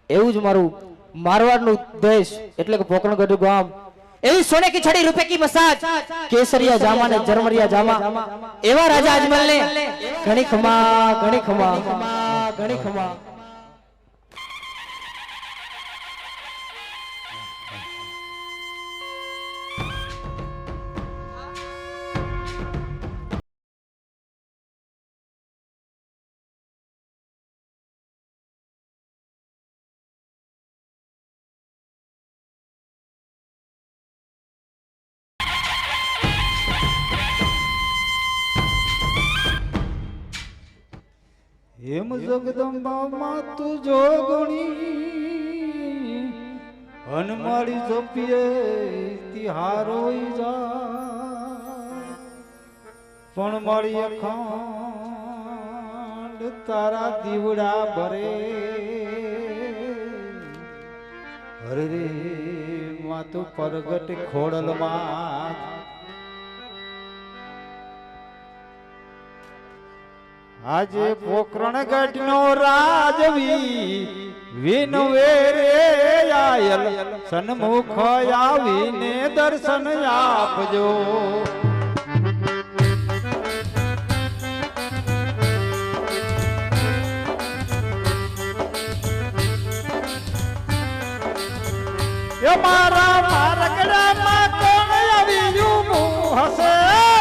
એવું જ મારું મારવાડનું દેશ એટલે કે પોકરણગઢ ગામ એવી સોને की छड़ी रुपए की मसाज केसरिया जामा ने जरमरिया जामा एवा राजा अजमल ने घणी खमा घणी खमा घणी खमा हेम जगदंबा मातु जोगणी हनुमारी जपिए तिहारोई जा पण मारी अखंड तारा दीवड़ा भरे हरे रे मातु परगट खोड़ल मात આજે પોકરણગઢ નો રાજવી વિનવે રે આયલ સન્મુખ આવીને દર્શન આપજો એ મારા મારગડામાં કોણ આવ્યું હશે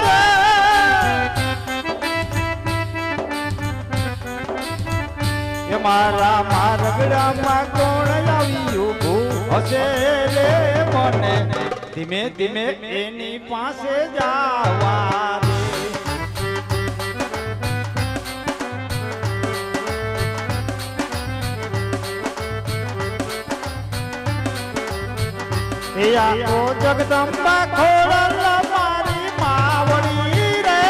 રે मारा मारगड़ा में कोण आव्યું हसे रे मने धीमे धीमे एनी पासे जावा रे या तो जगदंबा खोड़ल मारी मावड़ी रे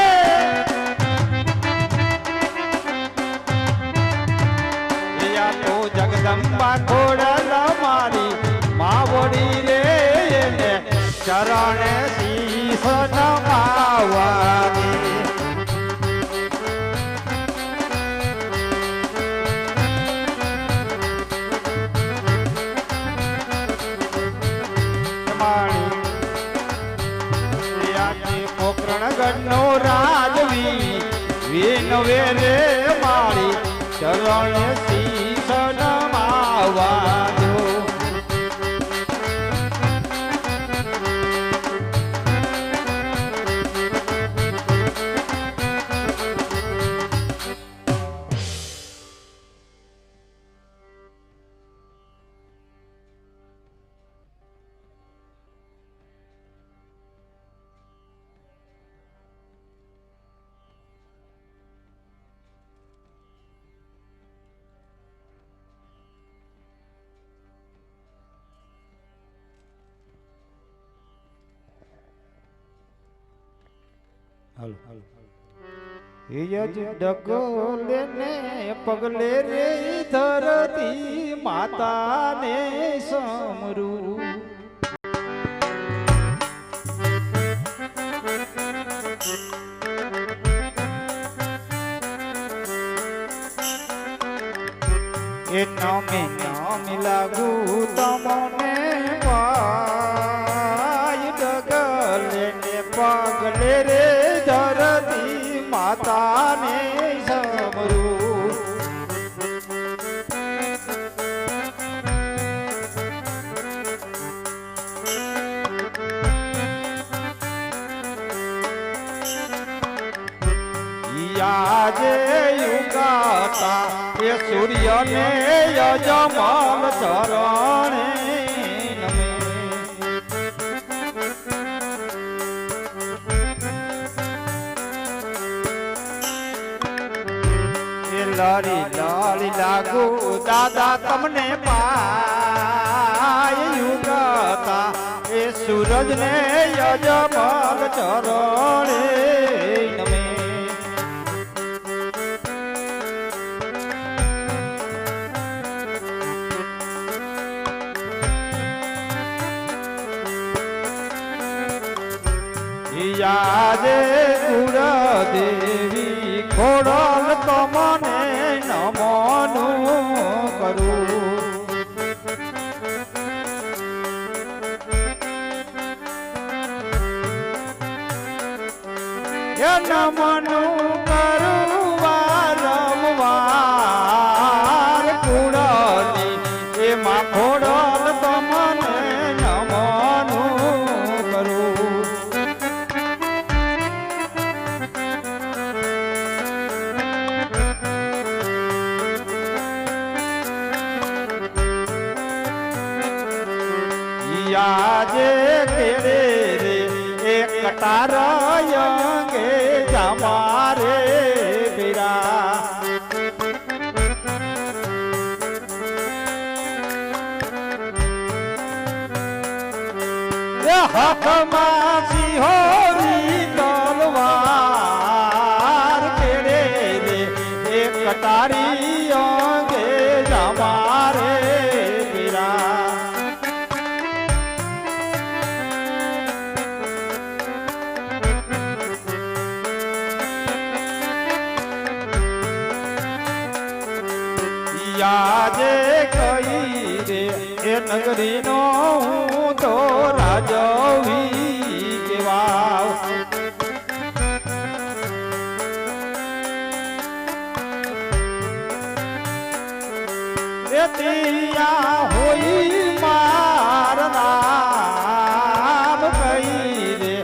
तो जगदंबा खोड़ल मारी मावड़ी रे ने चरण शीश नमावानी पोकरणगढ़ नो राजवी विनवे रे मारी चरण शीश नमावाजो डगले ने पगले रे धरती माता ने समरू ए नामे नाम लागू तमने पाय डगले ने पगले रे धरती माता ने समरू याजे युगाता ये सूर्य ने यजमान चरणे लारी लारी लागू दादा तमने पाय युगाता ए सूरज ने यजमान चरणे नमे यादे गुड़ा देवी खोड़ल तमने नमनु करू એ નમનું કરવા રમવાર કુળની એમાં ખોડલ તમને નમનું કરું. આજે કેરે રે એક કટારયંગે જમારે પીરા હકમાં સિંહોરી તલવાર કેરે રે એક કટારી અંગે જમારે પીરા. આજે કઈ રે એ નગરીનો હું તો રાજવી કેવાવ. ત્યાં હોઈ માર નામ કઈ રે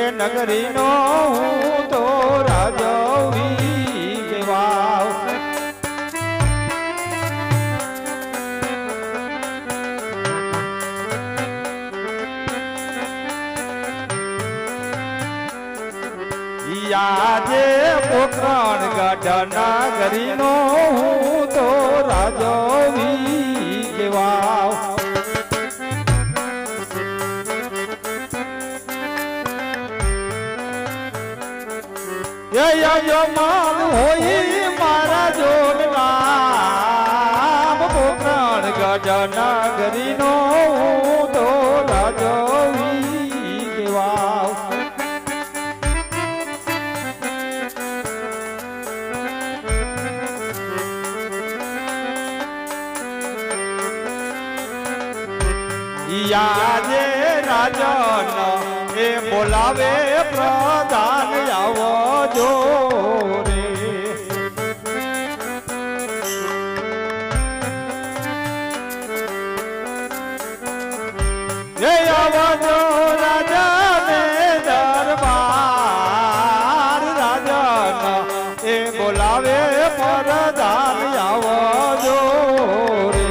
એ નગરીનો હું તો રાજવી કેવાવ. આજે પોખરણ ગઢ નગરીનો હું તો રાજવી કેવાવ. યજમાન હોય મારા જોડનામ પોખરણ ગઢ નગરીનો હું તો રાજવી કેવાવ. આજે રાજન એ બોલાવે પ્રધાન આવો જો રે. એ આવજો રાજા ને દરબાર રાજન એ બોલાવે પ્રધાન આવો જો રે.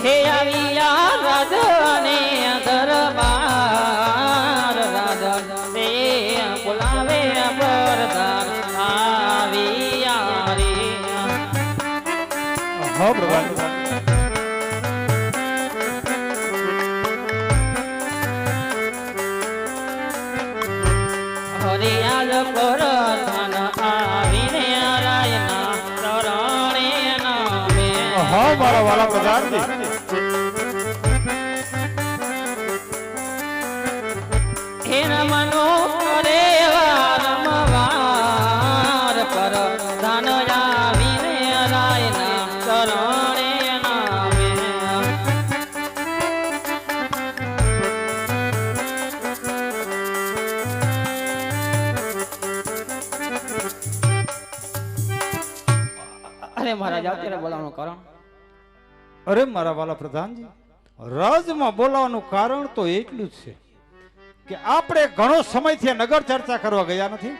હે આવિયા રાજાને દરબાર રાજા રે બોલાવે પરદાર આવિયા રે. હા પ્રધાન. હરિયાલ પરધાન આવીને રાયના ચરણે નામે. હા મારા વાલા પ્રધાનજી. હે નમનો કરે વારંવાર પરધાન આવીને રાયના ચરણે નામે. અરે મહારાજ અત્યારે બોલાવવાનું કારણ? અરે મારા વાલા પ્રધાનજી, રાજમાં બોલાવાનું કારણ તો એટલું જ છે કે આપણે ઘણો સમયથી નગર ચર્ચા કરવા ગયા નથી,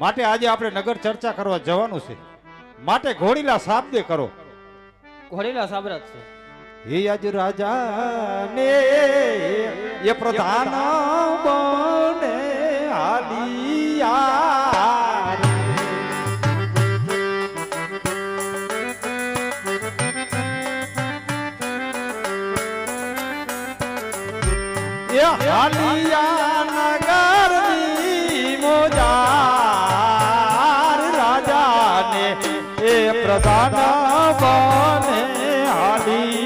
માટે આજે આપણે નગર ચર્ચા કરવા જવાનું છે. માટે ઘોડીલા શાબ્દે કરો. ઘોડીલા સાબરત છે. હે આજ રાજા ને એ પ્રધાન બને હાલિયા. હાલિયા નગરની મોજાર રાજાને એ પ્રધાન બને હાલી